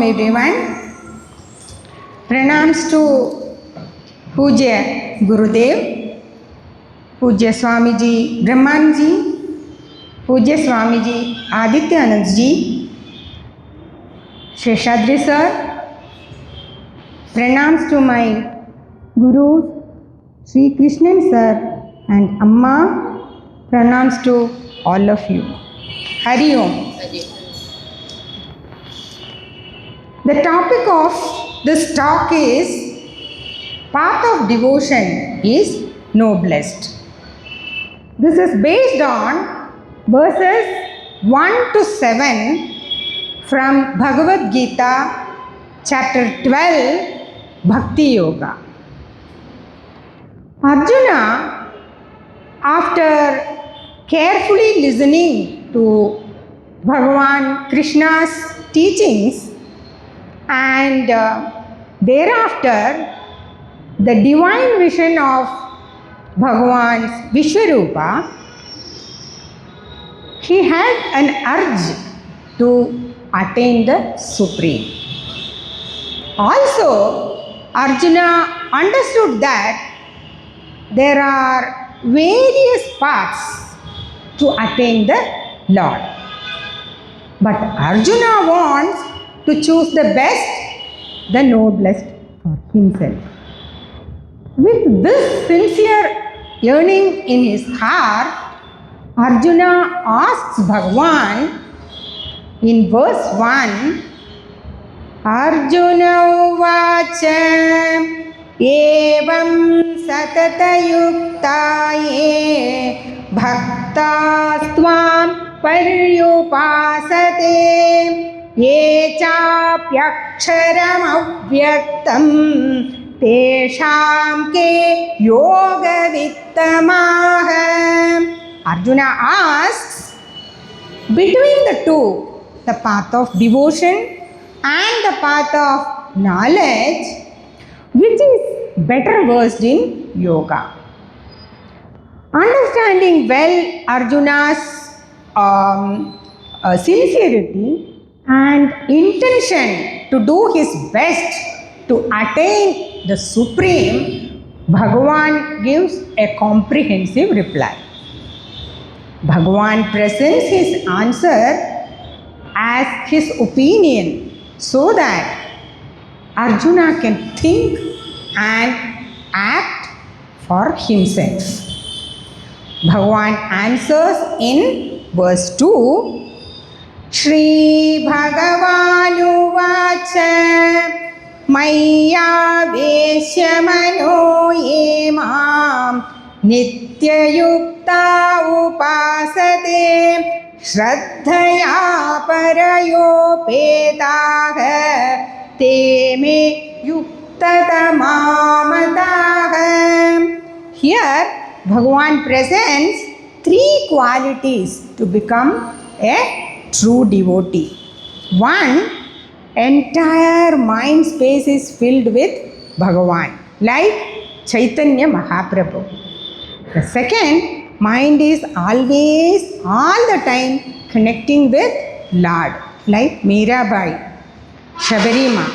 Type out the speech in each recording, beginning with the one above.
everyone. Pranams to Pujya Gurudev, Pujya Swamiji Brahmanji, Pujya Swamiji Adityanandji, Sheshadri sir. Pranams to my Guru Sri Krishnan sir and Amma. Pranams to all of you. Hari Om. The topic of this talk is path of devotion is noblest. This is based on verses 1 to 7 from Bhagavad Gita chapter 12 Bhakti Yoga. Arjuna, after carefully listening to Bhagavan Krishna's teachings and thereafter the divine vision of Bhagavan's Vishwarupa, he had an urge to attain the Supreme. Also, Arjuna understood that there are various paths to attain the Lord. But Arjuna wants to choose the best, the noblest for himself. With this sincere yearning in his heart, Arjuna asks Bhagavan in verse 1, Arjuna uvacha evam satatayuktaye bhaktastvam paryupasate ye chapyaksharam avyaktam tesham ke yoga vittamah. Arjuna asks, between the two, the path of devotion and the path of knowledge, which is better versed in yoga? Understanding well Arjuna's sincerity and intention to do his best to attain the Supreme, Bhagavan gives a comprehensive reply. Bhagavan presents his answer as his opinion so that Arjuna can think and act for himself. Bhagavan answers in verse 2, Shri Bhagavanu vacha maya veshya mano yemam nitya yukta upasate shraddhaya parayopetaha te me yuktadamamataha. Here Bhagavan presents three qualities to become a true devotee. One, entire mind space is filled with Bhagavan, like Chaitanya Mahaprabhu. The second, mind is always, all the time connecting with Lord, like Mirabai, Shabarima.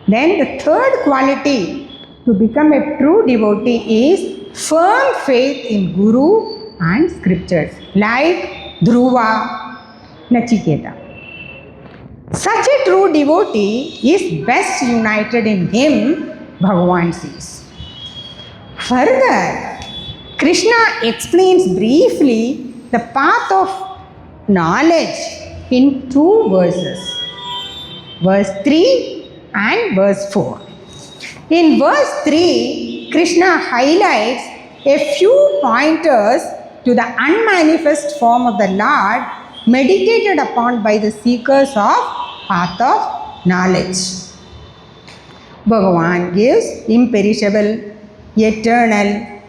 Then the third quality to become a true devotee is firm faith in Guru and scriptures, like Dhruva, Nachiketa. Such a true devotee is best united in him, Bhagavan says. Further, Krishna explains briefly the path of knowledge in two verses, verse 3 and verse 4. In verse 3, Krishna highlights a few pointers to the unmanifest form of the Lord meditated upon by the seekers of path of knowledge. Bhagavan gives imperishable, eternal,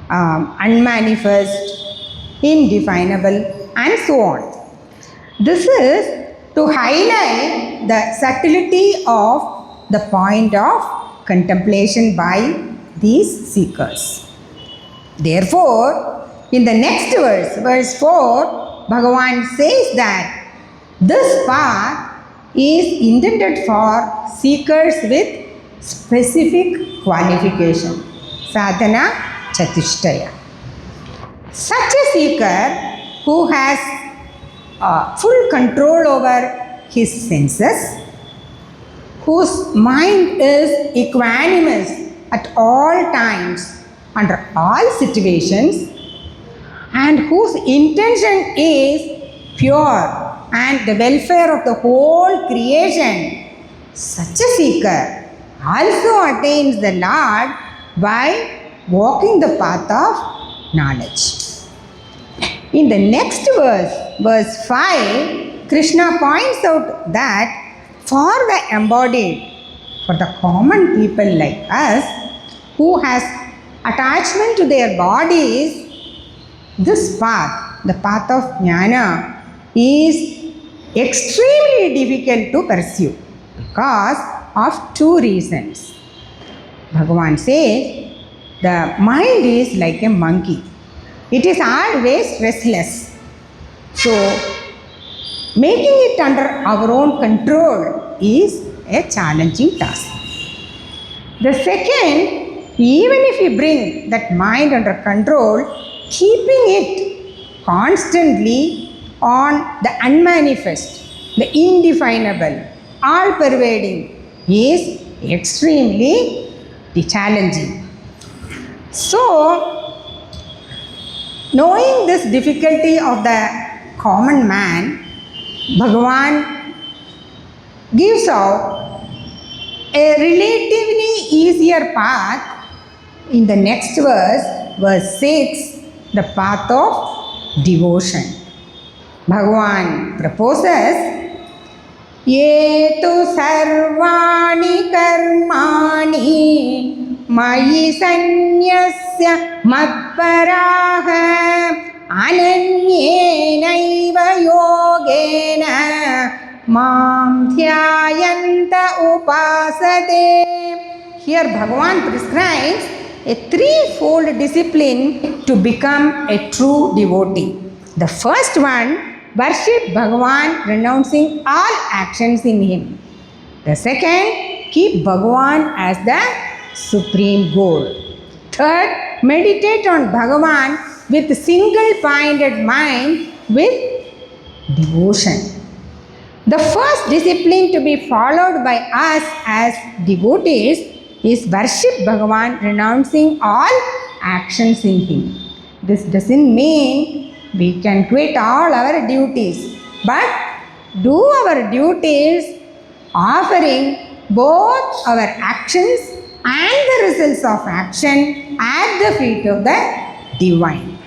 unmanifest, indefinable, and so on. This is to highlight the subtlety of the point of contemplation by these seekers. Therefore, in the next verse, verse 4, Bhagavan says that this path is intended for seekers with specific qualification. Sadhana Chatushtaya. Such a seeker who has full control over his senses, whose mind is equanimous at all times, under all situations, and whose intention is pure and the welfare of the whole creation, such a seeker also attains the Lord by walking the path of knowledge. In the next verse, verse 5, Krishna points out that for the embodied, for the common people like us who has attachment to their bodies, this path, the path of jnana, is extremely difficult to pursue because of two reasons. Bhagavan says, the mind is like a monkey. It is always restless. So, making it under our own control is a challenging task. The second, even if we bring that mind under control, keeping it constantly on the unmanifest, the indefinable, all-pervading is extremely challenging. So, knowing this difficulty of the common man, Bhagavan gives out a relatively easier path in the next verse, verse 6, the path of devotion. Bhagavan proposes, Ye tu sarvani karmani mayi sanyasya matparaha ananyenaiva yogena mam dhyayanta upasate. Here Bhagavan prescribes a threefold discipline to become a true devotee. The first one, worship Bhagavan renouncing all actions in him. The second, keep Bhagavan as the supreme goal. Third, meditate on Bhagavan with single-minded mind with devotion. The first discipline to be followed by us as devotees is worship Bhagavan renouncing all actions in him. This doesn't mean we can quit all our duties, but do our duties offering both our actions and the results of action at the feet of the divine.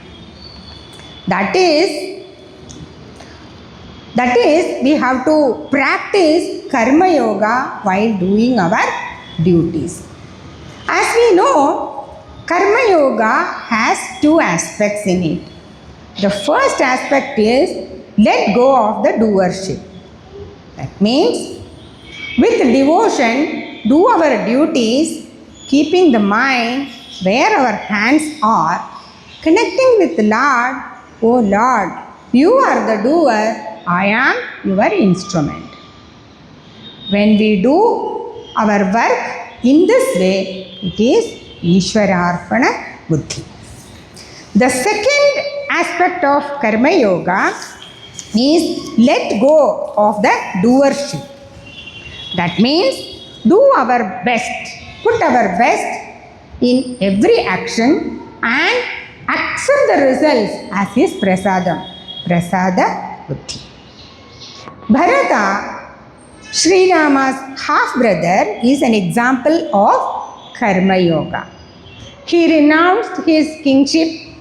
That is, we have to practice karma yoga while doing our duties. As we know, karma yoga has two aspects in it. The first aspect is let go of the doership. That means with devotion, do our duties, keeping the mind where our hands are, connecting with the Lord. Oh Lord, you are the doer, I am your instrument. When we do our work in this way, it is Ishwararpana Buddhi. The second aspect of Karma Yoga is let go of the doership. That means do our best, put our best in every action and accept the results as his prasadam, prasada buddhi. Bharata, Sri Rama's half-brother, is an example of Karma Yoga. He renounced his kingship,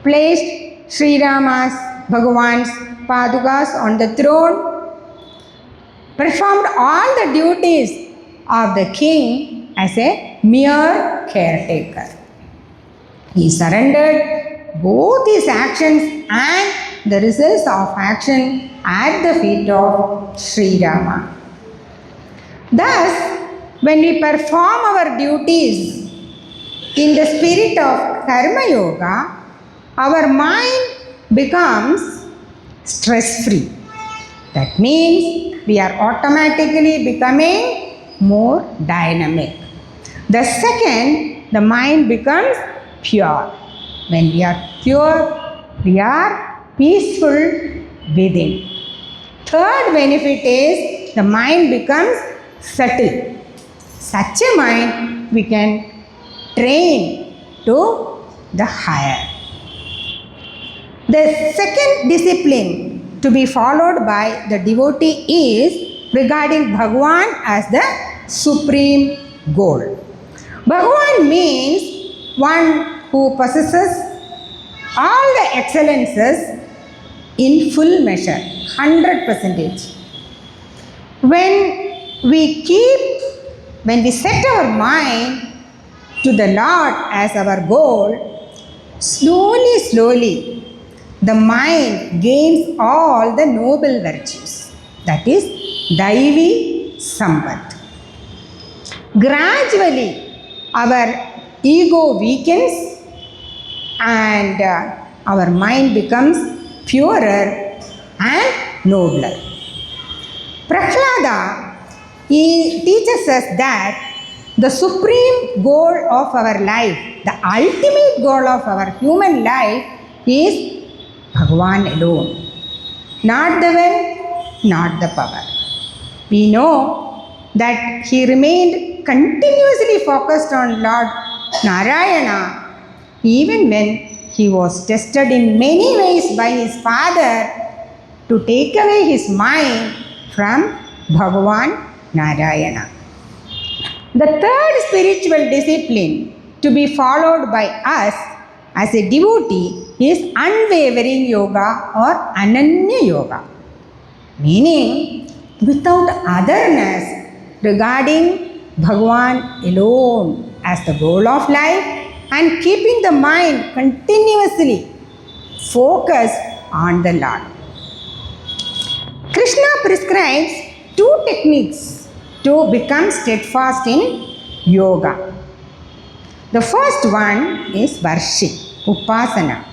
placed Sri Rama's, Bhagavan's padukas on the throne, performed all the duties of the king as a mere caretaker. He surrendered both his actions and the results of action at the feet of Sri Rama. Thus, when we perform our duties in the spirit of Karma Yoga, our mind becomes stress-free. That means we are automatically becoming more dynamic. The second, the mind becomes pure. When we are pure, we are peaceful within. Third benefit is the mind becomes subtle. Such a mind we can train to the higher. The second discipline to be followed by the devotee is regarding Bhagwan as the supreme goal. Bhagwan means one who possesses all the excellences in full measure, 100%. When we set our mind to the Lord as our goal, slowly, the mind gains all the noble virtues. That is Daivi Sampat. Gradually, our ego weakens and our mind becomes purer and nobler. Prahlada, he teaches us that the supreme goal of our life, the ultimate goal of our human life is Bhagwan alone. Not the wealth, not the power. We know that he remained continuously focused on Lord Narayana even when he was tested in many ways by his father to take away his mind from Bhagwan Narayana. The third spiritual discipline to be followed by us as a devotee is unwavering yoga or Ananya yoga, meaning without otherness regarding Bhagwan alone as the goal of life and keeping the mind continuously focused on the Lord. Krishna prescribes two techniques to become steadfast in yoga. The first one is worship, upasana.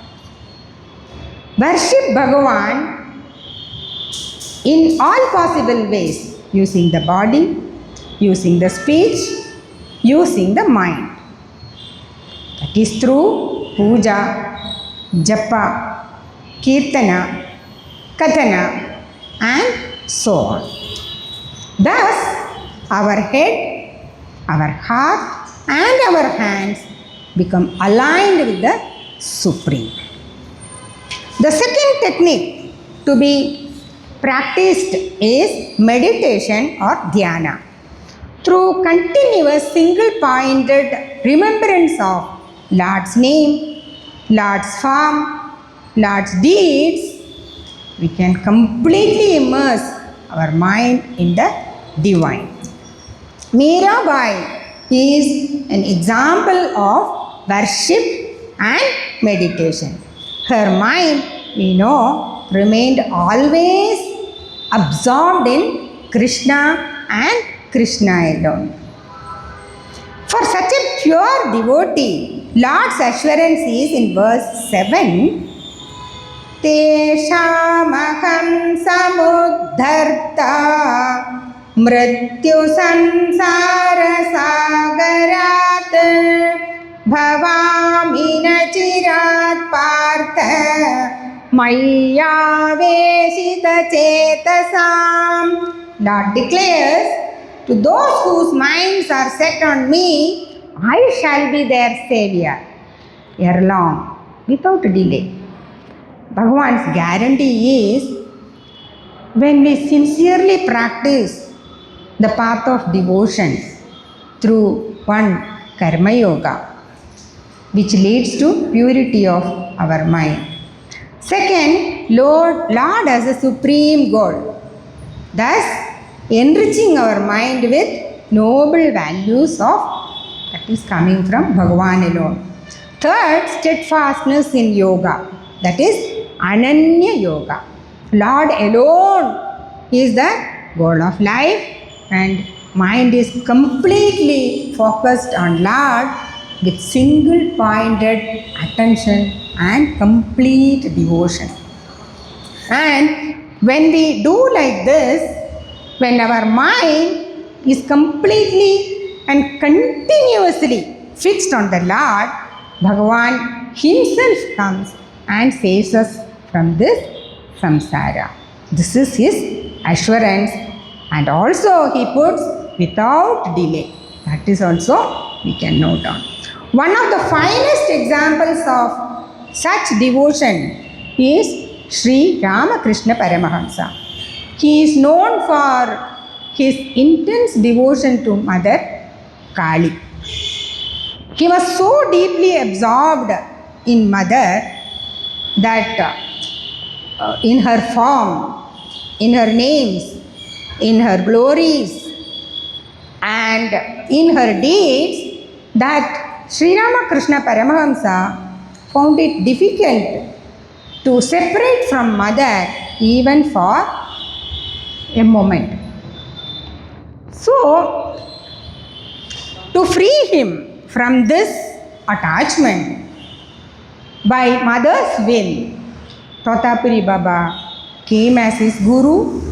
Worship Bhagavan in all possible ways, using the body, using the speech, using the mind. That is through puja, japa, kirtana, kathana, and so on. Thus, our head, our heart, and our hands become aligned with the Supreme. The second technique to be practiced is meditation or dhyana. Through continuous single-pointed remembrance of Lord's name, Lord's form, Lord's deeds, we can completely immerse our mind in the divine. Mirabai is an example of worship and meditation. Her mind, we know, remained always absorbed in Krishna and Krishna alone. For such a pure devotee, Lord's assurance is in verse 7. Teshamaham samudharta mrityu samsara sagarat bhavami nachirat partha maya veshita chetasam. Lord declares, to those whose minds are set on me, I shall be their savior ere long, without delay. Bhagavan's guarantee is, when we sincerely practice the path of devotion through one karma yoga, which leads to purity of our mind. Second, Lord has a supreme goal, thus enriching our mind with noble values of that is coming from Bhagavan alone. Third, steadfastness in yoga, that is Ananya yoga. Lord alone is the goal of life and mind is completely focused on Lord with single-pointed attention and complete devotion. And when we do like this, when our mind is completely and continuously fixed on the Lord, Bhagavan himself comes and saves us from this samsara. This is his assurance, and also he puts without delay. That is also we can note down. One of the finest examples of such devotion is Sri Ramakrishna Paramahamsa. He is known for his intense devotion to Mother Kali. He was so deeply absorbed in Mother that in her form, in her names, in her glories, and in her deeds, that Sri Ramakrishna Paramahamsa found it difficult to separate from Mother even for a moment. So, to free him from this attachment, by Mother's will, Totapuri Baba came as his guru,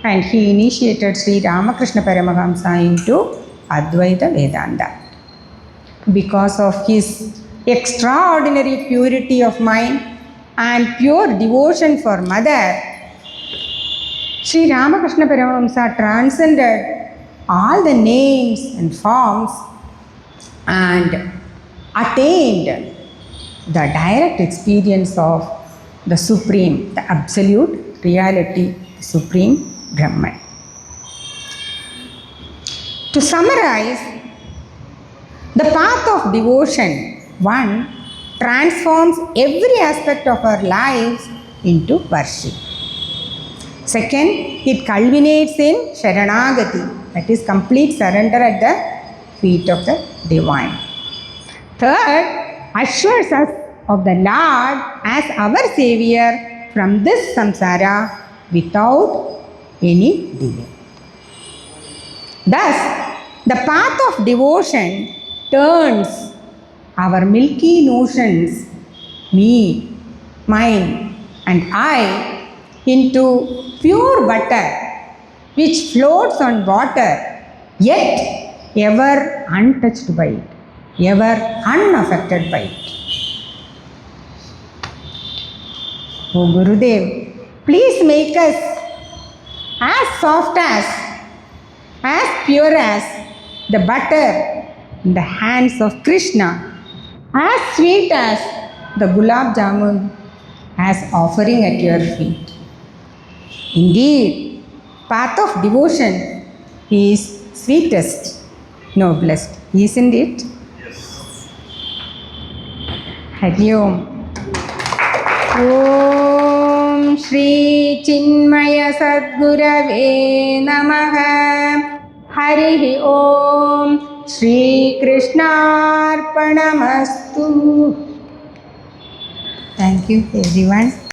and he initiated Sri Ramakrishna Paramahamsa into Advaita Vedanta. Because of his extraordinary purity of mind and pure devotion for Mother, Sri Ramakrishna Paramahamsa transcended all the names and forms and attained the direct experience of the Supreme, the Absolute Reality, the Supreme Brahman. To summarize, the path of devotion, one, transforms every aspect of our lives into worship. Second, it culminates in Sharanagati, that is complete surrender at the feet of the Divine. Third, assures us of the Lord as our Savior from this samsara without any delay. Thus, the path of devotion turns our milky notions, me, mine, and I, into pure butter which floats on water, yet ever untouched by it, ever unaffected by it. O Gurudev, please make us as soft as pure as the butter in the hands of Krishna, as sweet as the gulab jamun as offering at your feet. Indeed, path of devotion is sweetest, noblest, isn't it? Yes. Hari Om. Om Shri Chinmaya Sadgurave Namaha. Hari Om. Shri Krishna Arpanamastu. Thank you everyone.